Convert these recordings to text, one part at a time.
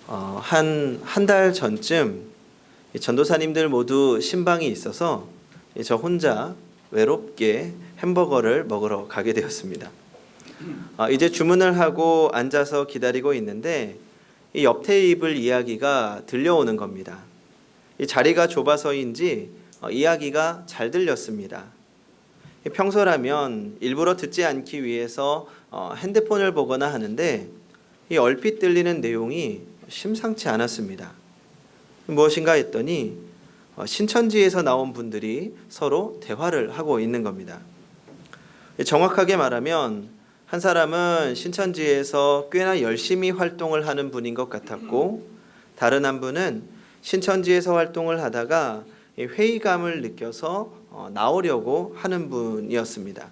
한 달 전쯤 전도사님들 모두 신방이 있어서 저 혼자 외롭게 햄버거를 먹으러 가게 되었습니다. 이제 주문을 하고 앉아서 기다리고 있는데 이 옆 테이블 이야기가 들려오는 겁니다. 이 자리가 좁아서인지 이야기가 잘 들렸습니다. 평소라면 일부러 듣지 않기 위해서 핸드폰을 보거나 하는데 이 얼핏 들리는 내용이 심상치 않았습니다. 무엇인가 했더니 신천지에서 나온 분들이 서로 대화를 하고 있는 겁니다. 정확하게 말하면 한 사람은 신천지에서 꽤나 열심히 활동을 하는 분인 것 같았고, 다른 한 분은 신천지에서 활동을 하다가 회의감을 느껴서 나오려고 하는 분이었습니다.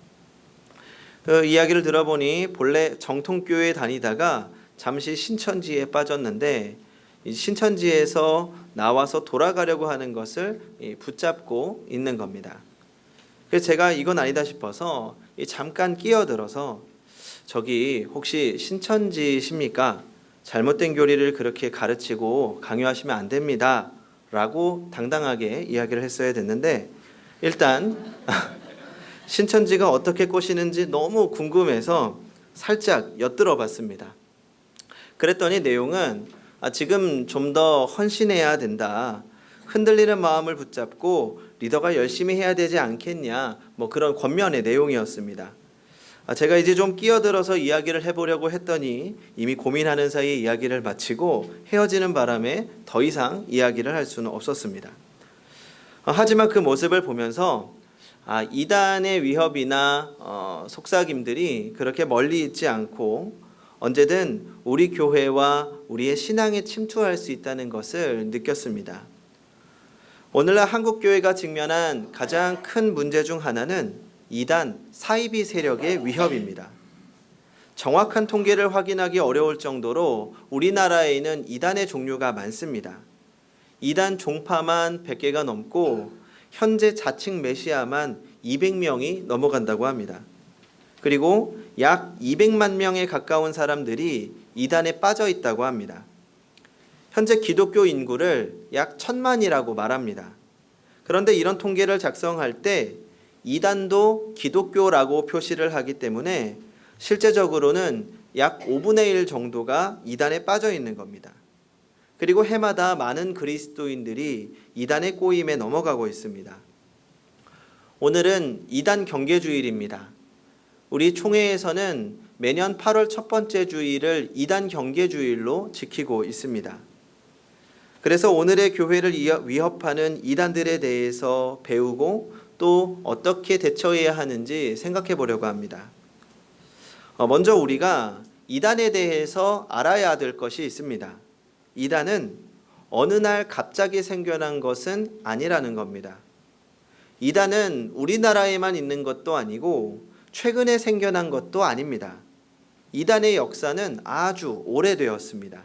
그 이야기를 들어보니 본래 정통교회에 다니다가 잠시 신천지에 빠졌는데 신천지에서 나와서 돌아가려고 하는 것을 붙잡고 있는 겁니다. 그래서 제가 이건 아니다 싶어서 잠깐 끼어들어서 저기 혹시 신천지십니까? 잘못된 교리를 그렇게 가르치고 강요하시면 안 됩니다 라고 당당하게 이야기를 했어야 됐는데, 일단 신천지가 어떻게 꼬시는지 너무 궁금해서 살짝 엿들어 봤습니다. 그랬더니 내용은 지금 좀 더 헌신해야 된다, 흔들리는 마음을 붙잡고 리더가 열심히 해야 되지 않겠냐, 뭐 그런 권면의 내용이었습니다. 제가 이제 좀 끼어들어서 이야기를 해보려고 했더니 이미 고민하는 사이에 이야기를 마치고 헤어지는 바람에 더 이상 이야기를 할 수는 없었습니다. 하지만 그 모습을 보면서 이단의 위협이나 속삭임들이 그렇게 멀리 있지 않고 언제든 우리 교회와 우리의 신앙에 침투할 수 있다는 것을 느꼈습니다. 오늘날 한국 교회가 직면한 가장 큰 문제 중 하나는 이단 사이비 세력의 위협입니다. 정확한 통계를 확인하기 어려울 정도로 우리나라에는 이단의 종류가 많습니다. 이단 종파만 100개가 넘고 현재 자칭 메시아만 200명이 넘어간다고 합니다. 그리고 약 200만 명에 가까운 사람들이 이단에 빠져 있다고 합니다. 현재 기독교 인구를 약 1000만이라고 말합니다. 그런데 이런 통계를 작성할 때 이단도 기독교라고 표시를 하기 때문에 실제적으로는 약 5분의 1 정도가 이단에 빠져 있는 겁니다. 그리고 해마다 많은 그리스도인들이 이단의 꼬임에 넘어가고 있습니다. 오늘은 이단 경계주일입니다. 우리 총회에서는 매년 8월 첫 번째 주일을 이단 경계주일로 지키고 있습니다. 그래서 오늘의 교회를 위협하는 이단들에 대해서 배우고 또 어떻게 대처해야 하는지 생각해 보려고 합니다. 먼저 우리가 이단에 대해서 알아야 될 것이 있습니다. 이단은 어느 날 갑자기 생겨난 것은 아니라는 겁니다. 이단은 우리나라에만 있는 것도 아니고 최근에 생겨난 것도 아닙니다. 이단의 역사는 아주 오래되었습니다.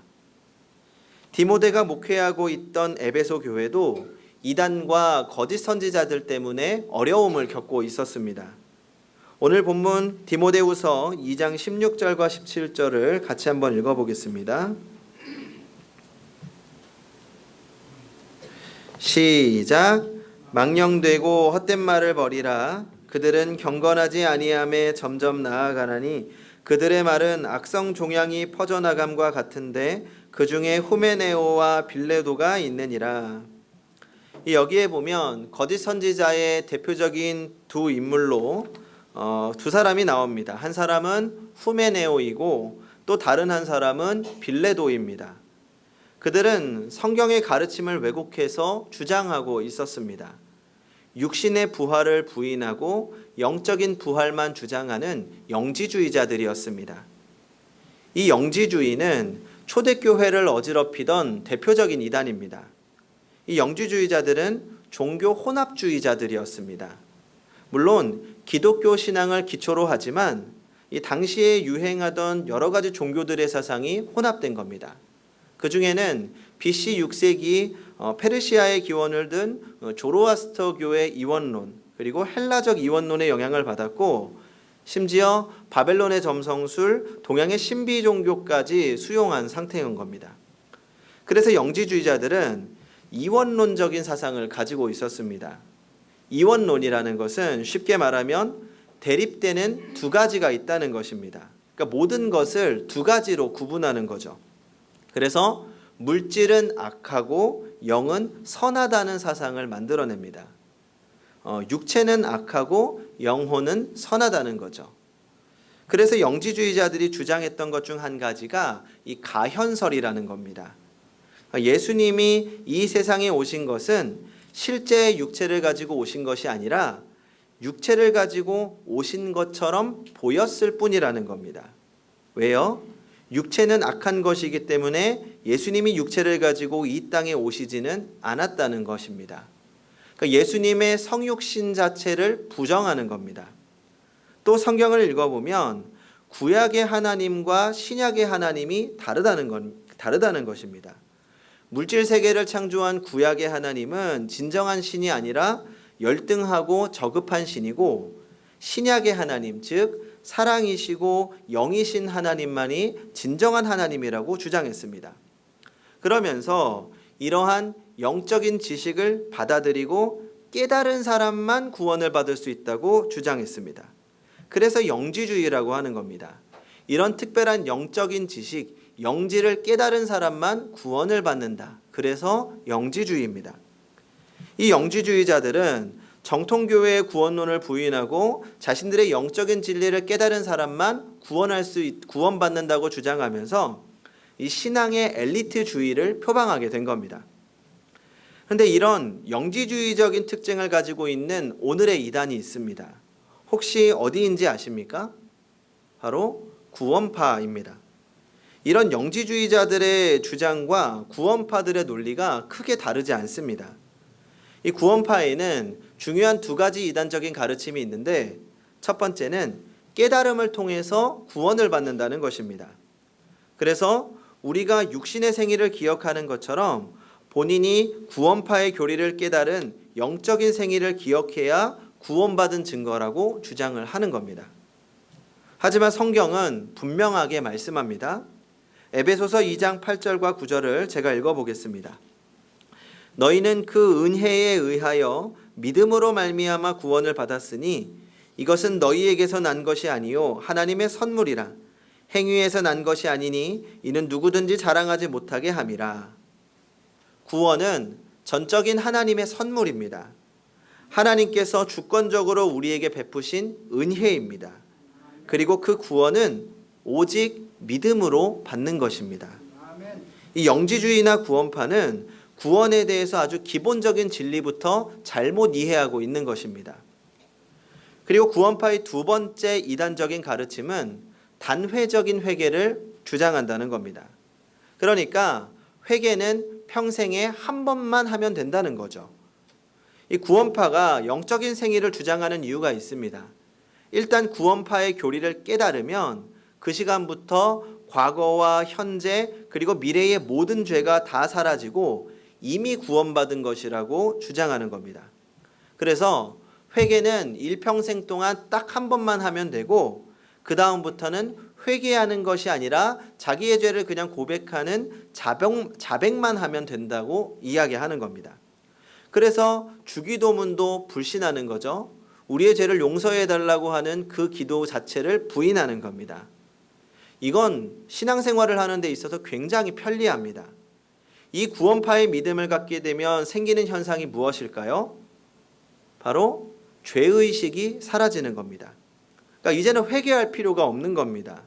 디모데가 목회하고 있던 에베소 교회도 이단과 거짓 선지자들 때문에 어려움을 겪고 있었습니다. 오늘 본문 디모데후서 2장 16절과 17절을 같이 한번 읽어보겠습니다. 시작. 망령되고 헛된 말을 버리라. 그들은 경건하지 아니함에 점점 나아가나니 그들의 말은 악성 종양이 퍼져나감과 같은데 그 중에 후메네오와 빌레도가 있느니라. 여기에 보면 거짓 선지자의 대표적인 두 인물로 두 사람이 나옵니다. 한 사람은 후메네오이고 또 다른 한 사람은 빌레도입니다. 그들은 성경의 가르침을 왜곡해서 주장하고 있었습니다. 육신의 부활을 부인하고 영적인 부활만 주장하는 영지주의자들이었습니다. 이 영지주의는 초대교회를 어지럽히던 대표적인 이단입니다. 이 영지주의자들은 종교 혼합주의자들이었습니다. 물론 기독교 신앙을 기초로 하지만 이 당시에 유행하던 여러 가지 종교들의 사상이 혼합된 겁니다. 그 중에는 BC 6세기 페르시아의 기원을 든 조로아스터교의 이원론, 그리고 헬라적 이원론의 영향을 받았고 심지어 바벨론의 점성술, 동양의 신비 종교까지 수용한 상태인 겁니다. 그래서 영지주의자들은 이원론적인 사상을 가지고 있었습니다. 이원론이라는 것은 쉽게 말하면 대립되는 두 가지가 있다는 것입니다. 그러니까 모든 것을 두 가지로 구분하는 거죠. 그래서 물질은 악하고 영은 선하다는 사상을 만들어냅니다. 육체는 악하고 영혼은 선하다는 거죠. 그래서 영지주의자들이 주장했던 것 중 한 가지가 이 가현설이라는 겁니다. 예수님이 이 세상에 오신 것은 실제 육체를 가지고 오신 것이 아니라 육체를 가지고 오신 것처럼 보였을 뿐이라는 겁니다. 왜요? 육체는 악한 것이기 때문에 예수님이 육체를 가지고 이 땅에 오시지는 않았다는 것입니다. 그러니까 예수님의 성육신 자체를 부정하는 겁니다. 또 성경을 읽어보면 구약의 하나님과 신약의 하나님이 다르다는 것입니다. 물질 세계를 창조한 구약의 하나님은 진정한 신이 아니라 열등하고 저급한 신이고, 신약의 하나님, 즉 사랑이시고 영이신 하나님만이 진정한 하나님이라고 주장했습니다. 그러면서 이러한 영적인 지식을 받아들이고 깨달은 사람만 구원을 받을 수 있다고 주장했습니다. 그래서 영지주의라고 하는 겁니다. 이런 특별한 영적인 지식, 영지를 깨달은 사람만 구원을 받는다. 그래서 영지주의입니다. 이 영지주의자들은 정통교회의 구원론을 부인하고 자신들의 영적인 진리를 깨달은 사람만 구원받는다고 주장하면서 이 신앙의 엘리트주의를 표방하게 된 겁니다. 그런데 이런 영지주의적인 특징을 가지고 있는 오늘의 이단이 있습니다. 혹시 어디인지 아십니까? 바로 구원파입니다. 이런 영지주의자들의 주장과 구원파들의 논리가 크게 다르지 않습니다. 이 구원파에는 중요한 두 가지 이단적인 가르침이 있는데, 첫 번째는 깨달음을 통해서 구원을 받는다는 것입니다. 그래서 우리가 육신의 생일을 기억하는 것처럼 본인이 구원파의 교리를 깨달은 영적인 생일을 기억해야 구원받은 증거라고 주장을 하는 겁니다. 하지만 성경은 분명하게 말씀합니다. 에베소서 2장 8절과 9절을 제가 읽어보겠습니다. 너희는 그 은혜에 의하여 믿음으로 말미암아 구원을 받았으니 이것은 너희에게서 난 것이 아니요 하나님의 선물이라. 행위에서 난 것이 아니니 이는 누구든지 자랑하지 못하게 함이라. 구원은 전적인 하나님의 선물입니다. 하나님께서 주권적으로 우리에게 베푸신 은혜입니다. 그리고 그 구원은 오직 믿음으로 받는 것입니다. 이 영지주의나 구원파는 구원에 대해서 아주 기본적인 진리부터 잘못 이해하고 있는 것입니다. 그리고 구원파의 두 번째 이단적인 가르침은 단회적인 회개를 주장한다는 겁니다. 그러니까 회개는 평생에 한 번만 하면 된다는 거죠. 이 구원파가 영적인 생애를 주장하는 이유가 있습니다. 일단 구원파의 교리를 깨달으면 그 시간부터 과거와 현재 그리고 미래의 모든 죄가 다 사라지고 이미 구원받은 것이라고 주장하는 겁니다. 그래서 회개는 일평생 동안 딱 한 번만 하면 되고, 그 다음부터는 회개하는 것이 아니라 자기의 죄를 그냥 고백하는 자백만 하면 된다고 이야기하는 겁니다. 그래서 주기도문도 불신하는 거죠. 우리의 죄를 용서해 달라고 하는 그 기도 자체를 부인하는 겁니다. 이건 신앙생활을 하는 데 있어서 굉장히 편리합니다. 이 구원파의 믿음을 갖게 되면 생기는 현상이 무엇일까요? 바로 죄의식이 사라지는 겁니다. 그러니까 이제는 회개할 필요가 없는 겁니다.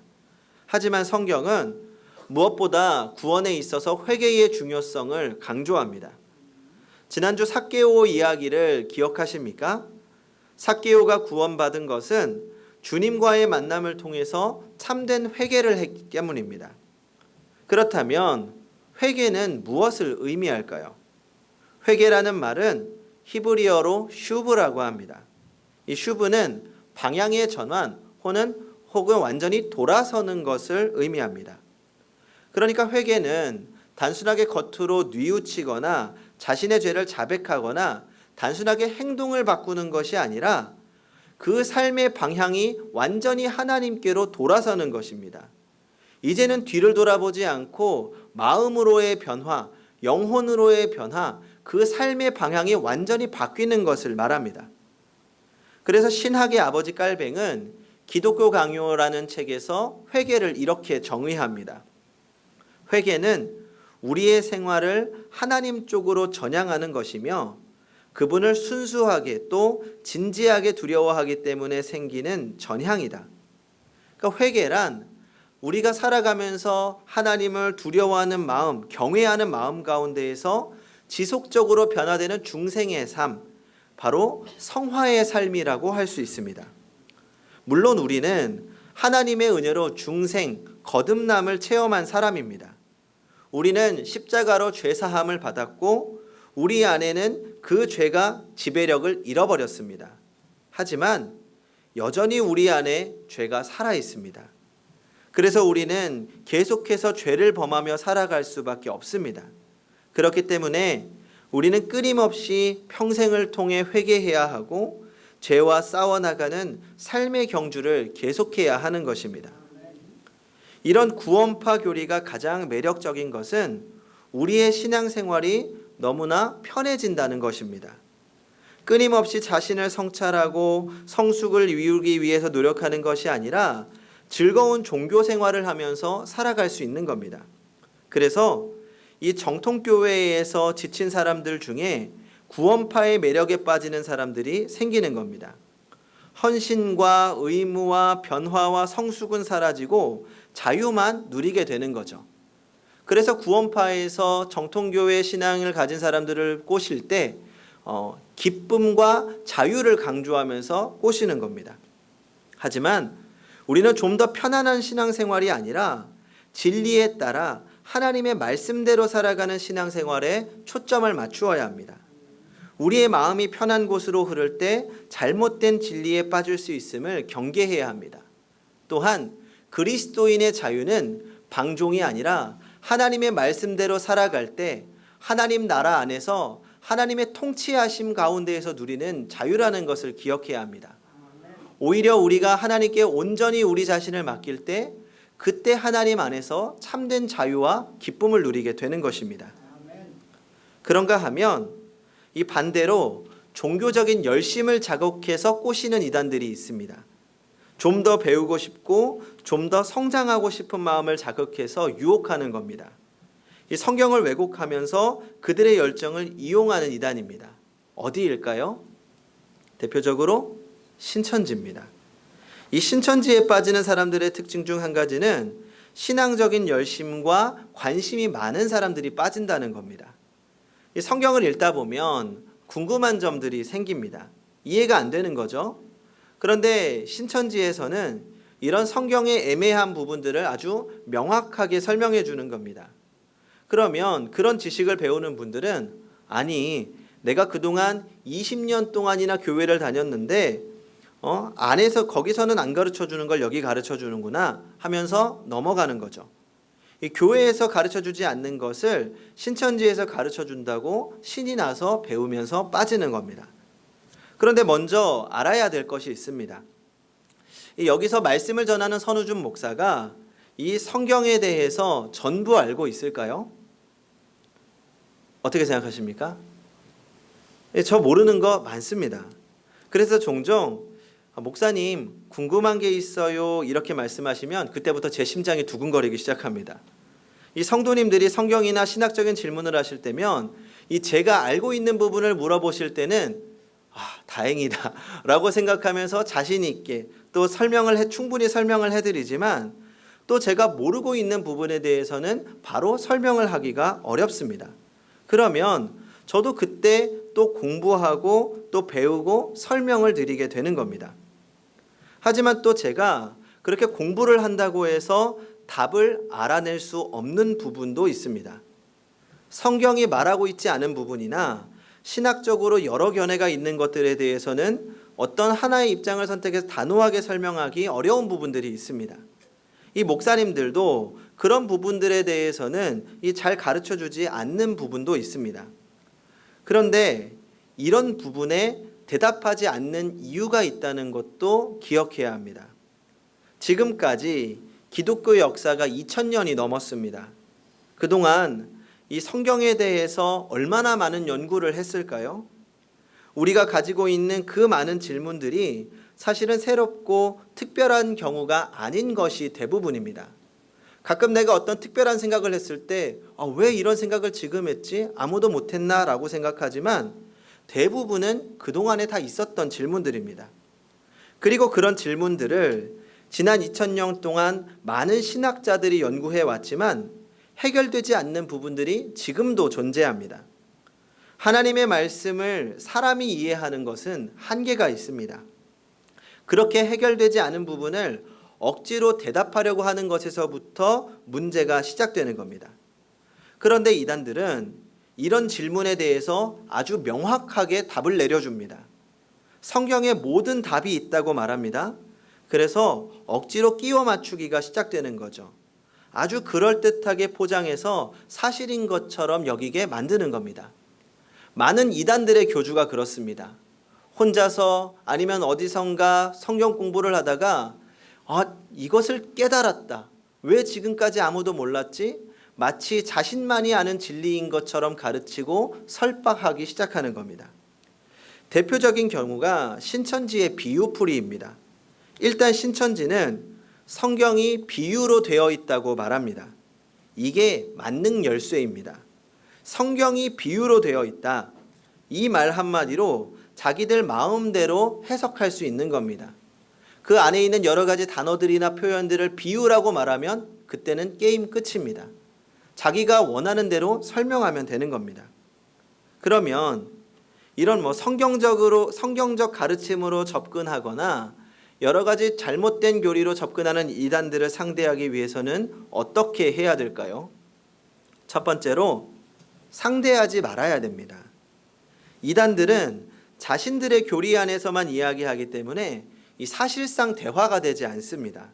하지만 성경은 무엇보다 구원에 있어서 회개의 중요성을 강조합니다. 지난주 삭개오 이야기를 기억하십니까? 삭개오가 구원받은 것은 주님과의 만남을 통해서 참된 회개를 했기 때문입니다. 그렇다면 회개는 무엇을 의미할까요? 회개라는 말은 히브리어로 슈브라고 합니다. 이 슈브는 방향의 전환 혹은 완전히 돌아서는 것을 의미합니다. 그러니까 회개는 단순하게 겉으로 뉘우치거나 자신의 죄를 자백하거나 단순하게 행동을 바꾸는 것이 아니라 그 삶의 방향이 완전히 하나님께로 돌아서는 것입니다. 이제는 뒤를 돌아보지 않고 마음으로의 변화, 영혼으로의 변화, 그 삶의 방향이 완전히 바뀌는 것을 말합니다. 그래서 신학의 아버지 깔뱅은 기독교 강요라는 책에서 회개를 이렇게 정의합니다. 회개는 우리의 생활을 하나님 쪽으로 전향하는 것이며 그분을 순수하게 또 진지하게 두려워하기 때문에 생기는 전향이다. 그러니까 회개란 우리가 살아가면서 하나님을 두려워하는 마음, 경외하는 마음 가운데에서 지속적으로 변화되는 중생의 삶, 바로 성화의 삶이라고 할 수 있습니다. 물론 우리는 하나님의 은혜로 중생, 거듭남을 체험한 사람입니다. 우리는 십자가로 죄사함을 받았고 우리 안에는 그 죄가 지배력을 잃어버렸습니다. 하지만 여전히 우리 안에 죄가 살아 있습니다. 그래서 우리는 계속해서 죄를 범하며 살아갈 수밖에 없습니다. 그렇기 때문에 우리는 끊임없이 평생을 통해 회개해야 하고 죄와 싸워나가는 삶의 경주를 계속해야 하는 것입니다. 이런 구원파 교리가 가장 매력적인 것은 우리의 신앙생활이 너무나 편해진다는 것입니다. 끊임없이 자신을 성찰하고 성숙을 이루기 위해서 노력하는 것이 아니라 즐거운 종교 생활을 하면서 살아갈 수 있는 겁니다. 그래서 이 정통교회에서 지친 사람들 중에 구원파의 매력에 빠지는 사람들이 생기는 겁니다. 헌신과 의무와 변화와 성숙은 사라지고 자유만 누리게 되는 거죠. 그래서 구원파에서 정통교회 신앙을 가진 사람들을 꼬실 때 기쁨과 자유를 강조하면서 꼬시는 겁니다. 하지만 우리는 좀 더 편안한 신앙생활이 아니라 진리에 따라 하나님의 말씀대로 살아가는 신앙생활에 초점을 맞추어야 합니다. 우리의 마음이 편한 곳으로 흐를 때 잘못된 진리에 빠질 수 있음을 경계해야 합니다. 또한 그리스도인의 자유는 방종이 아니라 하나님의 말씀대로 살아갈 때 하나님 나라 안에서 하나님의 통치하심 가운데에서 누리는 자유라는 것을 기억해야 합니다. 오히려 우리가 하나님께 온전히 우리 자신을 맡길 때 그때 하나님 안에서 참된 자유와 기쁨을 누리게 되는 것입니다. 그런가 하면 이 반대로 종교적인 열심을 자극해서 꼬시는 이단들이 있습니다. 좀 더 배우고 싶고 좀 더 성장하고 싶은 마음을 자극해서 유혹하는 겁니다. 이 성경을 왜곡하면서 그들의 열정을 이용하는 이단입니다. 어디일까요? 대표적으로 신천지입니다. 이 신천지에 빠지는 사람들의 특징 중 한 가지는 신앙적인 열심과 관심이 많은 사람들이 빠진다는 겁니다. 이 성경을 읽다 보면 궁금한 점들이 생깁니다. 이해가 안 되는 거죠. 그런데 신천지에서는 이런 성경의 애매한 부분들을 아주 명확하게 설명해 주는 겁니다. 그러면 그런 지식을 배우는 분들은 아니 내가 그동안 20년 동안이나 교회를 다녔는데 안에서 거기서는 안 가르쳐 주는 걸 여기 가르쳐 주는구나 하면서 넘어가는 거죠. 이 교회에서 가르쳐 주지 않는 것을 신천지에서 가르쳐 준다고 신이 나서 배우면서 빠지는 겁니다. 그런데 먼저 알아야 될 것이 있습니다. 여기서 말씀을 전하는 선우준 목사가 이 성경에 대해서 전부 알고 있을까요? 어떻게 생각하십니까? 저 모르는 거 많습니다. 그래서 종종 목사님 궁금한 게 있어요 이렇게 말씀하시면 그때부터 제 심장이 두근거리기 시작합니다. 이 성도님들이 성경이나 신학적인 질문을 하실 때면 이 제가 알고 있는 부분을 물어보실 때는 다행이다 라고 생각하면서 자신 있게 또 충분히 설명을 해드리지만 또 제가 모르고 있는 부분에 대해서는 바로 설명을 하기가 어렵습니다. 그러면 저도 그때 또 공부하고 또 배우고 설명을 드리게 되는 겁니다. 하지만 또 제가 그렇게 공부를 한다고 해서 답을 알아낼 수 없는 부분도 있습니다. 성경이 말하고 있지 않은 부분이나 신학적으로 여러 견해가 있는 것들에 대해서는 어떤 하나의 입장을 선택해서 단호하게 설명하기 어려운 부분들이 있습니다. 이 목사님들도 그런 부분들에 대해서는 잘 가르쳐 주지 않는 부분도 있습니다. 그런데 이런 부분에 대답하지 않는 이유가 있다는 것도 기억해야 합니다. 지금까지 기독교 역사가 2000년이 넘었습니다. 그동안 이 성경에 대해서 얼마나 많은 연구를 했을까요? 우리가 가지고 있는 그 많은 질문들이 사실은 새롭고 특별한 경우가 아닌 것이 대부분입니다. 가끔 내가 어떤 특별한 생각을 했을 때 왜 이런 생각을 지금 했지? 아무도 못했나? 라고 생각하지만 대부분은 그동안에 다 있었던 질문들입니다. 그리고 그런 질문들을 지난 2000년 동안 많은 신학자들이 연구해 왔지만 해결되지 않는 부분들이 지금도 존재합니다. 하나님의 말씀을 사람이 이해하는 것은 한계가 있습니다. 그렇게 해결되지 않은 부분을 억지로 대답하려고 하는 것에서부터 문제가 시작되는 겁니다. 그런데 이단들은 이런 질문에 대해서 아주 명확하게 답을 내려줍니다. 성경에 모든 답이 있다고 말합니다. 그래서 억지로 끼워 맞추기가 시작되는 거죠. 아주 그럴듯하게 포장해서 사실인 것처럼 여기게 만드는 겁니다. 많은 이단들의 교주가 그렇습니다. 혼자서 아니면 어디선가 성경 공부를 하다가 이것을 깨달았다. 왜 지금까지 아무도 몰랐지? 마치 자신만이 아는 진리인 것처럼 가르치고 설박하기 시작하는 겁니다. 대표적인 경우가 신천지의 비유풀이입니다. 일단 신천지는 성경이 비유로 되어 있다고 말합니다. 이게 만능 열쇠입니다. 성경이 비유로 되어 있다. 이 말 한마디로 자기들 마음대로 해석할 수 있는 겁니다. 그 안에 있는 여러 가지 단어들이나 표현들을 비유라고 말하면 그때는 게임 끝입니다. 자기가 원하는 대로 설명하면 되는 겁니다. 그러면 이런 성경적 가르침으로 접근하거나 여러 가지 잘못된 교리로 접근하는 이단들을 상대하기 위해서는 어떻게 해야 될까요? 첫 번째로 상대하지 말아야 됩니다. 이단들은 자신들의 교리 안에서만 이야기하기 때문에 이 사실상 대화가 되지 않습니다.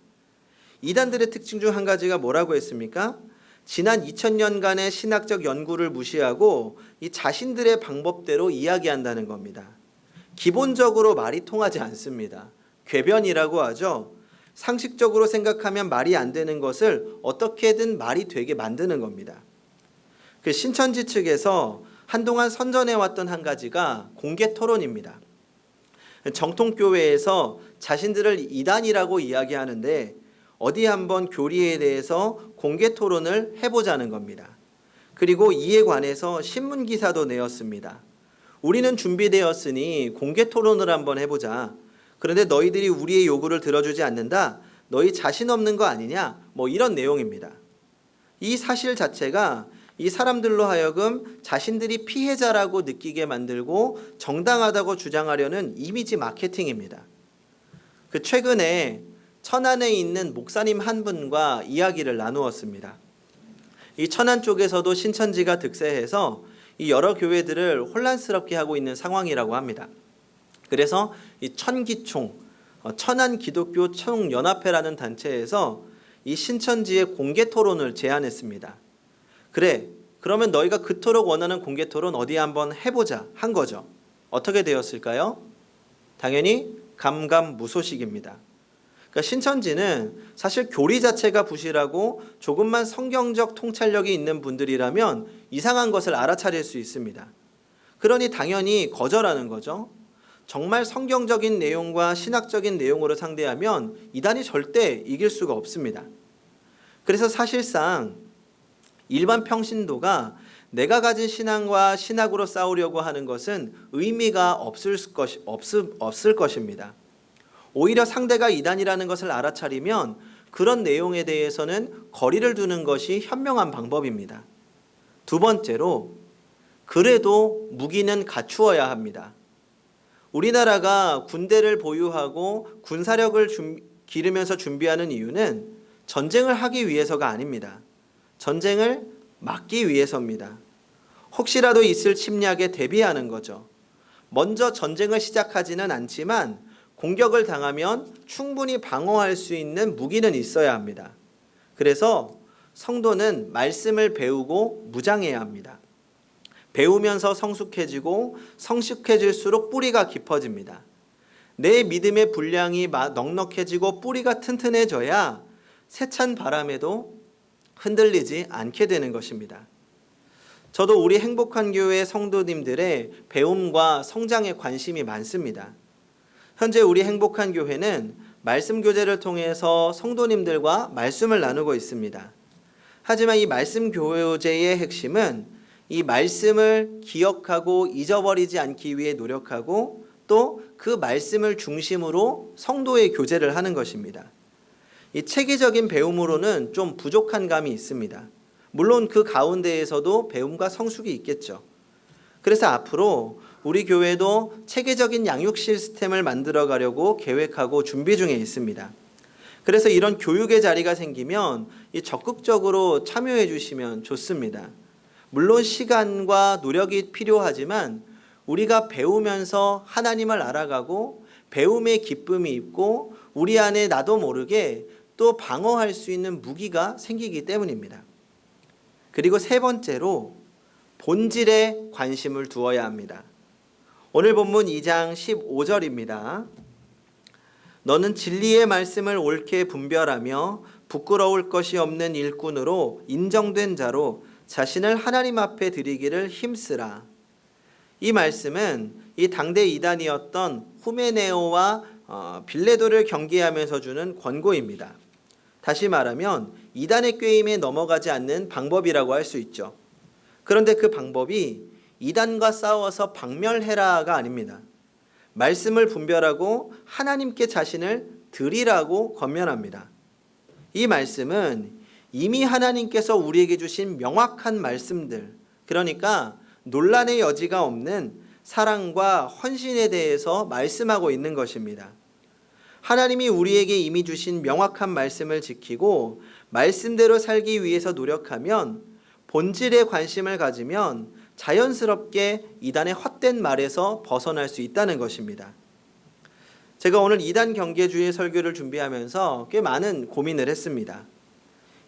이단들의 특징 중 한 가지가 뭐라고 했습니까? 지난 2000년간의 신학적 연구를 무시하고 이 자신들의 방법대로 이야기한다는 겁니다. 기본적으로 말이 통하지 않습니다. 궤변이라고 하죠. 상식적으로 생각하면 말이 안 되는 것을 어떻게든 말이 되게 만드는 겁니다. 그 신천지 측에서 한동안 선전해왔던 한 가지가 공개 토론입니다. 정통교회에서 자신들을 이단이라고 이야기하는데 어디 한번 교리에 대해서 공개 토론을 해보자는 겁니다. 그리고 이에 관해서 신문 기사도 내었습니다. 우리는 준비되었으니 공개 토론을 한번 해보자. 그런데 너희들이 우리의 요구를 들어주지 않는다. 너희 자신 없는 거 아니냐? 이런 내용입니다. 이 사실 자체가 이 사람들로 하여금 자신들이 피해자라고 느끼게 만들고 정당하다고 주장하려는 이미지 마케팅입니다. 최근에 천안에 있는 목사님 한 분과 이야기를 나누었습니다. 이 천안 쪽에서도 신천지가 득세해서 이 여러 교회들을 혼란스럽게 하고 있는 상황이라고 합니다. 그래서 이 천기총, 천안 기독교 총연합회라는 단체에서 이 신천지의 공개 토론을 제안했습니다. 그래, 그러면 너희가 그토록 원하는 공개 토론 어디 한번 해보자 한 거죠. 어떻게 되었을까요? 당연히 감감무소식입니다. 그러니까 신천지는 사실 교리 자체가 부실하고 조금만 성경적 통찰력이 있는 분들이라면 이상한 것을 알아차릴 수 있습니다. 그러니 당연히 거절하는 거죠. 정말 성경적인 내용과 신학적인 내용으로 상대하면 이단이 절대 이길 수가 없습니다. 그래서 사실상 일반 평신도가 내가 가진 신앙과 신학으로 싸우려고 하는 것은 의미가 없을 것입니다. 오히려 상대가 이단이라는 것을 알아차리면 그런 내용에 대해서는 거리를 두는 것이 현명한 방법입니다. 두 번째로, 그래도 무기는 갖추어야 합니다. 우리나라가 군대를 보유하고 군사력을 기르면서 준비하는 이유는 전쟁을 하기 위해서가 아닙니다. 전쟁을 막기 위해서입니다. 혹시라도 있을 침략에 대비하는 거죠. 먼저 전쟁을 시작하지는 않지만 공격을 당하면 충분히 방어할 수 있는 무기는 있어야 합니다. 그래서 성도는 말씀을 배우고 무장해야 합니다. 배우면서 성숙해지고 성숙해질수록 뿌리가 깊어집니다. 내 믿음의 분량이 넉넉해지고 뿌리가 튼튼해져야 세찬 바람에도 흔들리지 않게 되는 것입니다. 저도 우리 행복한 교회 성도님들의 배움과 성장에 관심이 많습니다. 현재 우리 행복한 교회는 말씀 교제를 통해서 성도님들과 말씀을 나누고 있습니다. 하지만 이 말씀 교제의 핵심은 이 말씀을 기억하고 잊어버리지 않기 위해 노력하고 또 그 말씀을 중심으로 성도의 교제를 하는 것입니다. 이 체계적인 배움으로는 좀 부족한 감이 있습니다. 물론 그 가운데에서도 배움과 성숙이 있겠죠. 그래서 앞으로 우리 교회도 체계적인 양육 시스템을 만들어 가려고 계획하고 준비 중에 있습니다. 그래서 이런 교육의 자리가 생기면 적극적으로 참여해 주시면 좋습니다. 물론 시간과 노력이 필요하지만 우리가 배우면서 하나님을 알아가고 배움의 기쁨이 있고 우리 안에 나도 모르게 또 방어할 수 있는 무기가 생기기 때문입니다. 그리고 세 번째로 본질에 관심을 두어야 합니다. 오늘 본문 2장 15절입니다. 너는 진리의 말씀을 옳게 분별하며 부끄러울 것이 없는 일꾼으로 인정된 자로 자신을 하나님 앞에 드리기를 힘쓰라. 이 말씀은 이 당대 이단이었던 후메네오와 빌레도를 경계하면서 주는 권고입니다. 다시 말하면 이단의 꾀임에 넘어가지 않는 방법이라고 할 수 있죠. 그런데 그 방법이 이단과 싸워서 박멸해라가 아닙니다. 말씀을 분별하고 하나님께 자신을 드리라고 권면합니다. 이 말씀은 이미 하나님께서 우리에게 주신 명확한 말씀들, 그러니까 논란의 여지가 없는 사랑과 헌신에 대해서 말씀하고 있는 것입니다. 하나님이 우리에게 이미 주신 명확한 말씀을 지키고 말씀대로 살기 위해서 노력하면 본질에 관심을 가지면 자연스럽게 이단의 헛된 말에서 벗어날 수 있다는 것입니다. 제가 오늘 이단 경계주의 설교를 준비하면서 꽤 많은 고민을 했습니다.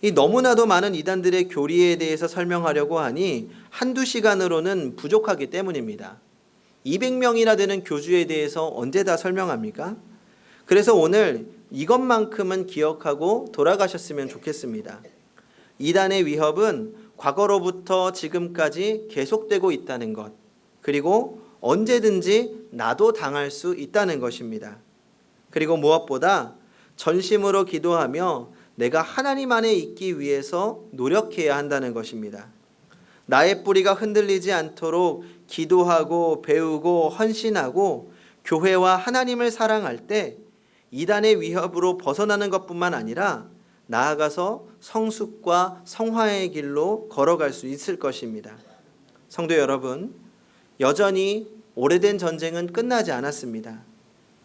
이 너무나도 많은 이단들의 교리에 대해서 설명하려고 하니 한두 시간으로는 부족하기 때문입니다. 200명이나 되는 교주에 대해서 언제 다 설명합니까? 그래서 오늘 이것만큼은 기억하고 돌아가셨으면 좋겠습니다. 이단의 위협은 과거로부터 지금까지 계속되고 있다는 것, 그리고 언제든지 나도 당할 수 있다는 것입니다. 그리고 무엇보다 전심으로 기도하며 내가 하나님 안에 있기 위해서 노력해야 한다는 것입니다. 나의 뿌리가 흔들리지 않도록 기도하고 배우고 헌신하고 교회와 하나님을 사랑할 때 이단의 위협으로 벗어나는 것뿐만 아니라 나아가서 성숙과 성화의 길로 걸어갈 수 있을 것입니다. 성도 여러분, 여전히 오래된 전쟁은 끝나지 않았습니다.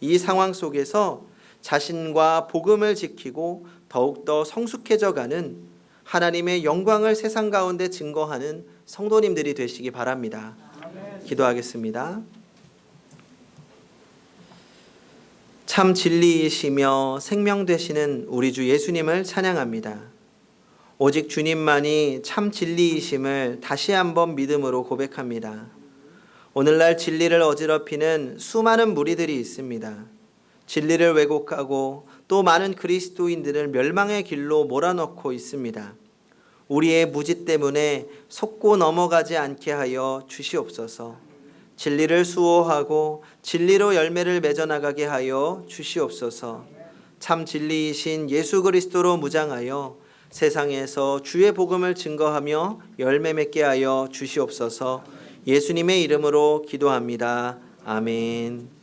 이 상황 속에서 자신과 복음을 지키고 더욱더 성숙해져 가는 하나님의 영광을 세상 가운데 증거하는 성도님들이 되시기 바랍니다. 기도하겠습니다. 참 진리이시며 생명 되시는 우리 주 예수님을 찬양합니다. 오직 주님만이 참 진리이심을 다시 한번 믿음으로 고백합니다. 오늘날 진리를 어지럽히는 수많은 무리들이 있습니다. 진리를 왜곡하고 또 많은 그리스도인들을 멸망의 길로 몰아넣고 있습니다. 우리의 무지 때문에 속고 넘어가지 않게 하여 주시옵소서. 진리를 수호하고 진리로 열매를 맺어나가게 하여 주시옵소서. 참 진리이신 예수 그리스도로 무장하여 세상에서 주의 복음을 증거하며 열매 맺게 하여 주시옵소서. 예수님의 이름으로 기도합니다. 아멘.